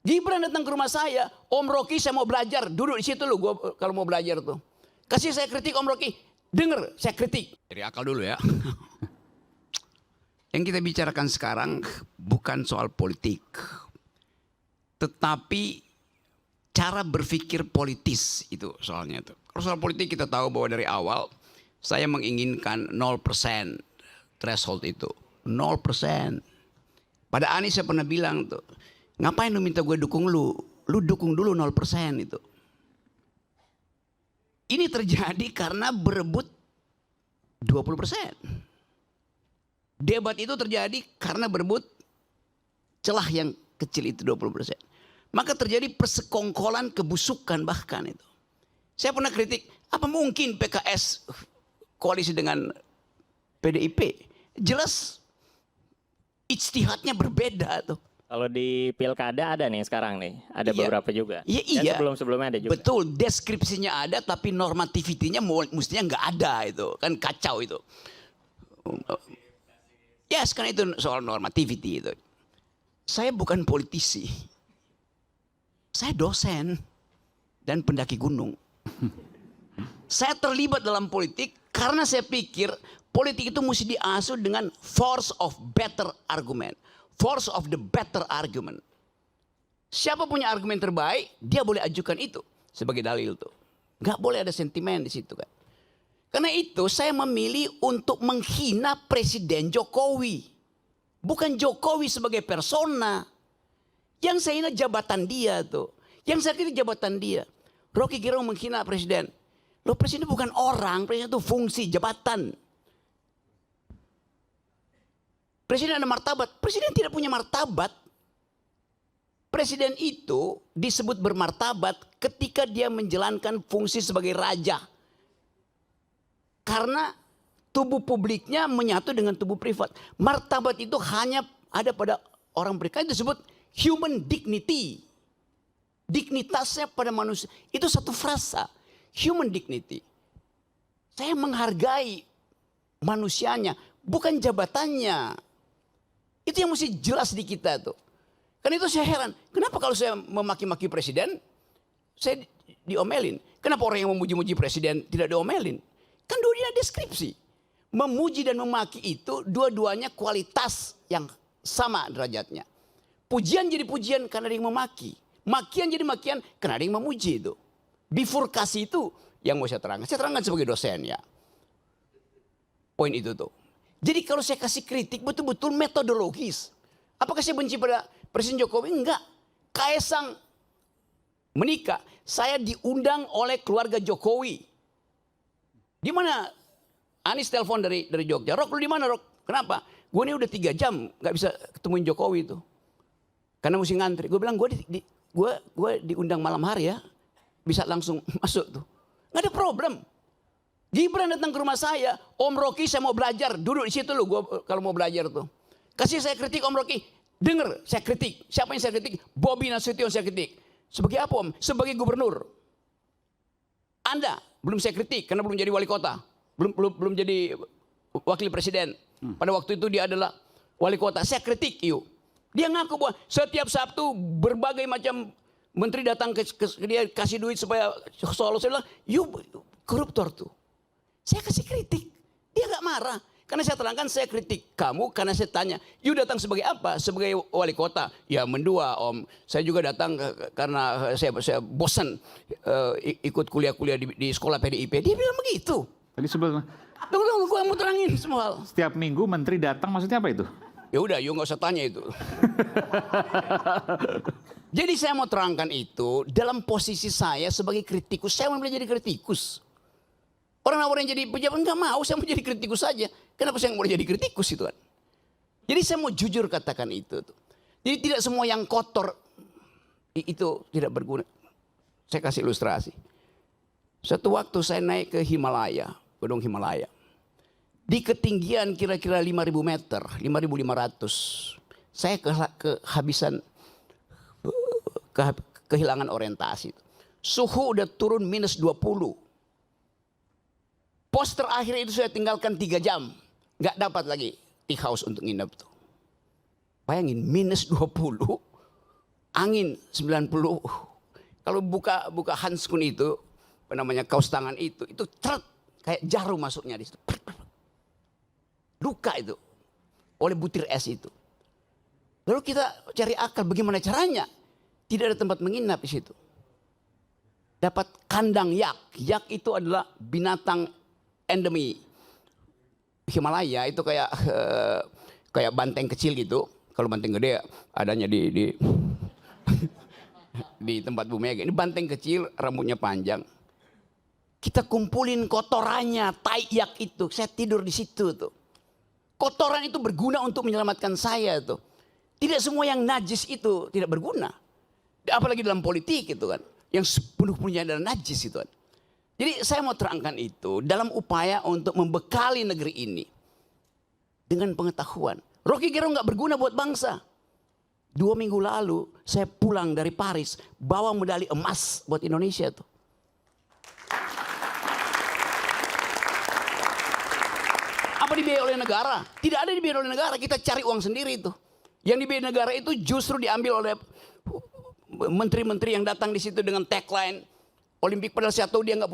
Gibran datang ke rumah saya, Om Rocky saya mau belajar, duduk di situ lu gua kalau mau belajar tuh. Kasih saya kritik Om Rocky, denger saya kritik. Dari akal dulu ya. Yang kita bicarakan sekarang bukan soal politik, tetapi cara berpikir politis itu soalnya tuh. Kalau soal politik kita tahu bahwa dari awal saya menginginkan 0% threshold itu, 0%. Pada Anies saya pernah bilang tuh, ngapain lu minta gue dukung lu? Lu dukung dulu 0% itu. Ini terjadi karena berebut 20%. Debat itu terjadi karena berebut celah yang kecil itu 20%. Maka terjadi persekongkolan kebusukan bahkan itu. Saya pernah kritik, apa mungkin PKS koalisi dengan PDIP? Jelas ijtihadnya berbeda tuh. Kalau di pilkada ada nih sekarang nih, ada beberapa juga. Iya, Dan iya. sebelum-sebelumnya ada juga. Betul, deskripsinya ada tapi normativitinya mestinya nggak ada itu. Kan kacau itu. Ya, sekarang itu soal normativity itu. Saya bukan politisi. Saya dosen dan pendaki gunung. Saya terlibat dalam politik karena saya pikir politik itu mesti diasuh dengan force of better argument. Force of the better argument. Siapa punya argumen terbaik, dia boleh ajukan itu sebagai dalil tuh. Nggak boleh ada sentimen di situ kan. Karena itu saya memilih untuk menghina Presiden Jokowi. Bukan Jokowi sebagai persona. Yang saya hina jabatan dia tuh. Yang saya kritik jabatan dia. Rocky Gerung menghina presiden. Loh, presiden bukan orang, presiden itu fungsi, jabatan. Presiden ada martabat. Presiden tidak punya martabat. Presiden itu disebut bermartabat ketika dia menjalankan fungsi sebagai raja. Karena tubuh publiknya menyatu dengan tubuh privat. Martabat itu hanya ada pada orang berikan, itu disebut human dignity. Dignitasnya pada manusia. Itu satu frasa. Human dignity. Saya menghargai manusianya, bukan jabatannya. Itu yang mesti jelas di kita tuh. Karena itu saya heran. Kenapa kalau saya memaki-maki presiden, saya diomelin. Kenapa orang yang memuji-muji presiden tidak diomelin? Kan dua-duanya deskripsi. Memuji dan memaki itu dua-duanya kualitas yang sama derajatnya. Pujian jadi pujian karena ada yang memaki. Makian jadi makian karena ada yang memuji itu. Bifurkasi itu yang mau saya terangkan. Saya terangkan sebagai dosen ya. Poin itu tuh. Jadi kalau saya kasih kritik betul-betul metodologis. Apakah saya benci pada Presiden Jokowi? Enggak. Kaisang menikah. Saya diundang oleh keluarga Jokowi. Di mana Anies telepon dari Jogja. Rok, lu di mana Rok? Kenapa? Gue ini udah 3 jam nggak bisa ketemuin Jokowi itu. Karena mesti ngantri. Gue bilang gue diundang malam hari ya. Bisa langsung masuk tuh. Nggak ada problem. Gibran datang ke rumah saya, Om Rocky saya mau belajar, duduk di situ lu gua kalau mau belajar tuh. Kasih saya kritik Om Rocky, denger saya kritik. Siapa yang saya kritik? Bobi Nasution saya kritik. Sebagai apa Om? Sebagai gubernur. Anda belum saya kritik karena belum jadi wali kota, belum jadi wakil presiden. Pada waktu itu dia adalah wali kota. Saya kritik yuk. Dia ngaku bahwa setiap Sabtu berbagai macam menteri datang ke dia kasih duit supaya soal saya bilang, you koruptor tuh. Saya kasih kritik. Dia gak marah. Karena saya terangkan saya kritik kamu karena saya tanya. You datang sebagai apa? Sebagai wali kota. Ya mendua Om. Saya juga datang karena saya bosan ikut kuliah-kuliah di sekolah PDIP. Dia bilang begitu. Tadi sebelum Tunggu, gue mau terangin semua hal. setiap minggu menteri datang maksudnya apa itu? Ya udah, you gak usah tanya itu. Jadi saya mau terangkan itu dalam posisi saya sebagai kritikus. Saya mau jadi kritikus. Orang-orang yang jadi pejabat nggak mau, saya mau jadi kritikus saja. Kenapa saya nggak boleh jadi kritikus itu kan? Jadi saya mau jujur katakan itu. Jadi tidak semua yang kotor itu tidak berguna. Saya kasih ilustrasi. Satu waktu saya naik ke Himalaya, Gunung Himalaya. Di ketinggian kira-kira 5.000 meter, 5.500. Saya kehabisan, kehilangan orientasi. Suhu udah turun minus 20. Pos terakhir itu saya tinggalkan 3 jam. Nggak dapat lagi tea house untuk nginep tuh. Bayangin minus 20. angin 90. Kalau buka handskun itu, apa namanya, kaos tangan itu ceret kayak jarum masuknya di situ. Luka itu oleh butir es itu. Lalu kita cari akal bagaimana caranya. Tidak ada tempat menginap di situ. Dapat kandang yak. Yak itu adalah binatang endemi Himalaya, itu kayak banteng kecil gitu. Kalau banteng gede adanya di di tempat Bu Mega. Ini banteng kecil, rambutnya panjang. Kita kumpulin kotorannya, tai yak itu. Saya tidur di situ tuh. Kotoran itu berguna untuk menyelamatkan saya tuh. Tidak semua yang najis itu tidak berguna. Apalagi dalam politik itu kan. Yang sepenuh-penuhnya adalah najis itu kan. Jadi saya mau terangkan itu dalam upaya untuk membekali negeri ini. Dengan pengetahuan. Rocky Gerung gak berguna buat bangsa. 2 minggu lalu saya pulang dari Paris. Bawa medali emas buat Indonesia tuh. Apa dibiayai oleh negara? Tidak ada dibiayai oleh negara. Kita cari uang sendiri itu. Yang dibiayai negara itu justru diambil oleh menteri-menteri yang datang di situ dengan tagline Olimpik, padahal saya tahu dia nggak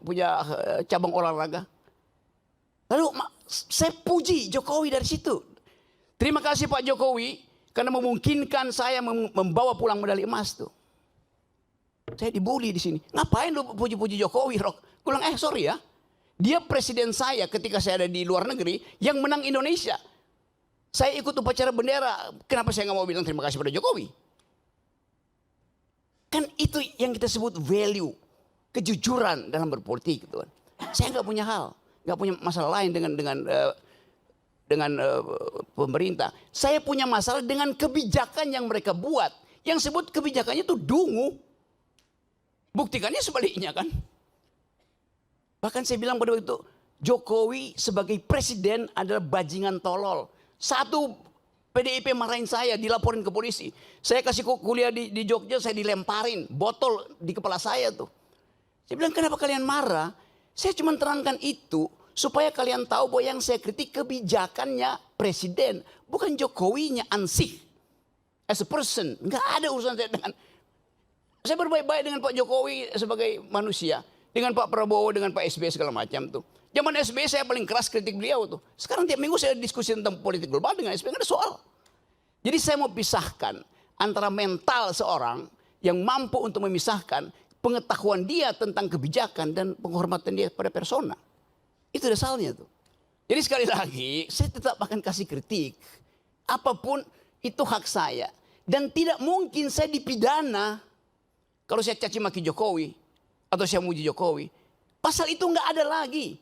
punya cabang olahraga. Lalu saya puji Jokowi dari situ. Terima kasih Pak Jokowi karena memungkinkan saya membawa pulang medali emas tuh. Saya dibully di sini. Ngapain lu puji-puji Jokowi, Rok? Kulang sorry ya. Dia presiden saya ketika saya ada di luar negeri yang menang Indonesia. Saya ikut upacara bendera. Kenapa saya nggak mau bilang terima kasih pada Jokowi? Kan itu yang kita sebut value, kejujuran dalam berpolitik, gitu kan. Saya nggak punya hal, nggak punya masalah lain dengan pemerintah. Saya punya masalah dengan kebijakan yang mereka buat. Yang sebut kebijakannya itu dungu. Buktikannya sebaliknya kan. Bahkan saya bilang pada waktu itu, Jokowi sebagai presiden adalah bajingan tolol. Satu, PDIP marahin saya, dilaporin ke polisi. Saya kasih kuliah di Jogja, saya dilemparin botol di kepala saya tuh. Saya bilang, kenapa kalian marah? Saya cuma terangkan itu supaya kalian tahu bahwa yang saya kritik kebijakannya presiden, bukan Jokowinya ansih. As a person, nggak ada urusan saya dengan. Saya berbaik-baik dengan Pak Jokowi sebagai manusia, dengan Pak Prabowo, dengan Pak SBY segala macam tuh. Zaman SBY saya paling keras kritik beliau tuh. Sekarang tiap minggu saya diskusi tentang politik global dengan SBY, nggak ada soal. Jadi saya mau pisahkan antara mental seorang yang mampu untuk memisahkan pengetahuan dia tentang kebijakan dan penghormatan dia pada persona. Itu dasarnya tuh. Jadi sekali lagi saya tetap akan kasih kritik. Apapun itu hak saya. Dan tidak mungkin saya dipidana kalau saya caci maki Jokowi atau saya muji Jokowi. Pasal itu nggak ada lagi.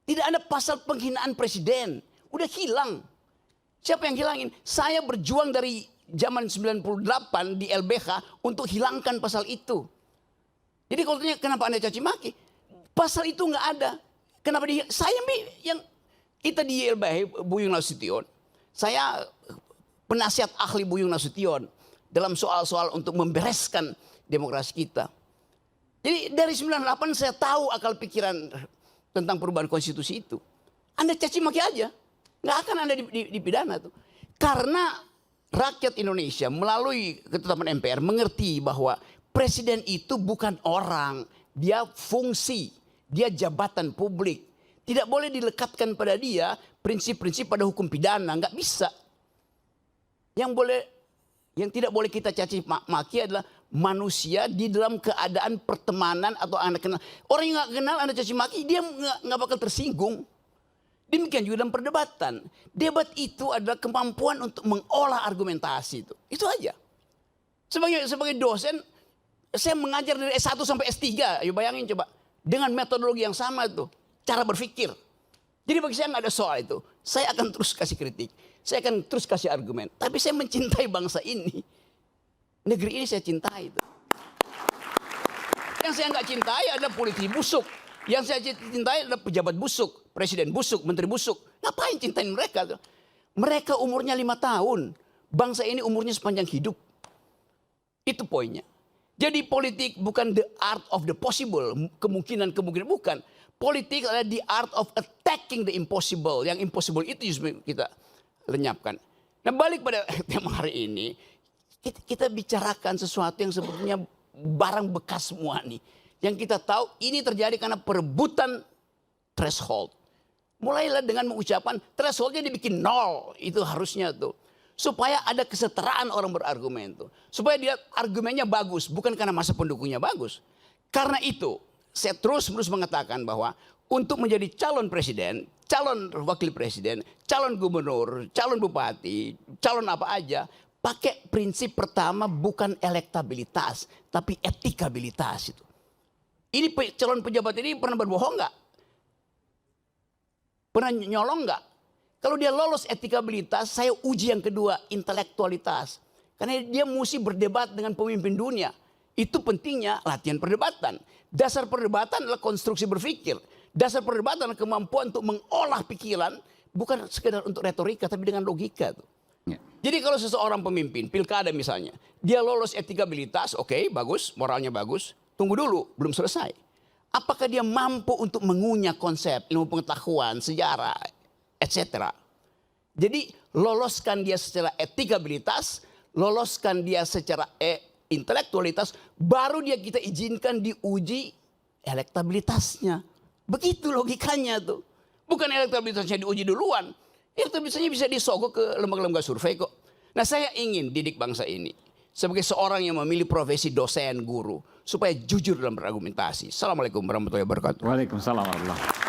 Tidak ada pasal penghinaan presiden. Udah hilang. Siapa yang hilangin? Saya berjuang dari zaman 98 di LBH untuk hilangkan pasal itu. Jadi kalau tanya kenapa Anda caci maki? Pasal itu nggak ada. Kenapa saya yang kita di LBH Buyung Nasution. Saya penasihat ahli Buyung Nasution dalam soal-soal untuk membereskan demokrasi kita. Jadi dari 98 saya tahu akal pikiran tentang perubahan konstitusi itu. Anda caci maki aja. Nggak akan Anda dipidana tuh. Karena rakyat Indonesia melalui ketetapan MPR mengerti bahwa presiden itu bukan orang. Dia fungsi. Dia jabatan publik. Tidak boleh dilekatkan pada dia prinsip-prinsip pada hukum pidana. Nggak bisa. Yang tidak boleh kita caci maki adalah manusia di dalam keadaan pertemanan atau anak kenal. Orang yang nggak kenal Anda caci maki, dia nggak bakal tersinggung. Demikian juga dalam perdebatan. Debat itu adalah kemampuan untuk mengolah argumentasi itu. Itu aja. Sebagai dosen, saya mengajar dari S1 sampai S3. Ayo bayangin coba. Dengan metodologi yang sama itu. Cara berpikir. Jadi bagi saya nggak ada soal itu. Saya akan terus kasih kritik. Saya akan terus kasih argumen. Tapi saya mencintai bangsa ini. Negeri ini saya cintai itu. Yang saya nggak cintai adalah politisi busuk. Yang saya cintai adalah pejabat busuk. Presiden busuk, menteri busuk. Ngapain cintain mereka? Mereka umurnya 5 tahun. Bangsa ini umurnya sepanjang hidup. Itu poinnya. Jadi politik bukan the art of the possible. Kemungkinan bukan. Politik adalah the art of attacking the impossible. Yang impossible itu justru kita lenyapkan. Nah balik pada tema hari ini. kita bicarakan sesuatu yang sebetulnya barang bekas semua nih. Yang kita tahu ini terjadi karena perebutan threshold. Mulailah dengan mengucapkan thresholdnya dibikin 0. Itu harusnya tuh. Supaya ada kesetaraan orang berargumen tuh. Supaya dia argumennya bagus. Bukan karena masa pendukungnya bagus. Karena itu saya terus-menerus mengatakan bahwa untuk menjadi calon presiden, calon wakil presiden, calon gubernur, calon bupati, calon apa aja, pakai prinsip pertama bukan elektabilitas, tapi etikabilitas itu. Ini calon pejabat ini pernah berbohong nggak? Pernah nyolong nggak? Kalau dia lolos etikabilitas, saya uji yang kedua, intelektualitas. Karena dia mesti berdebat dengan pemimpin dunia. Itu pentingnya latihan perdebatan. Dasar perdebatan adalah konstruksi berpikir. Dasar perdebatan adalah kemampuan untuk mengolah pikiran. Bukan sekedar untuk retorika, tapi dengan logika. Tuh. Ya. Jadi kalau seseorang pemimpin, pilkada misalnya. Dia lolos etikabilitas, oke, bagus, moralnya bagus. Tunggu dulu, belum selesai. Apakah dia mampu untuk mengunyah konsep, ilmu pengetahuan, sejarah, etc. Jadi loloskan dia secara etikabilitas, loloskan dia secara intelektualitas, baru dia kita izinkan diuji elektabilitasnya. Begitu logikanya tuh. Bukan elektabilitasnya diuji duluan. Elektabilitasnya bisa disogok ke lembaga-lembaga survei kok. Nah saya ingin didik bangsa ini. Sebagai seorang yang memilih profesi dosen, guru. Supaya jujur dalam berargumentasi. Assalamualaikum warahmatullahi wabarakatuh. Waalaikumsalam warahmatullahi wabarakatuh.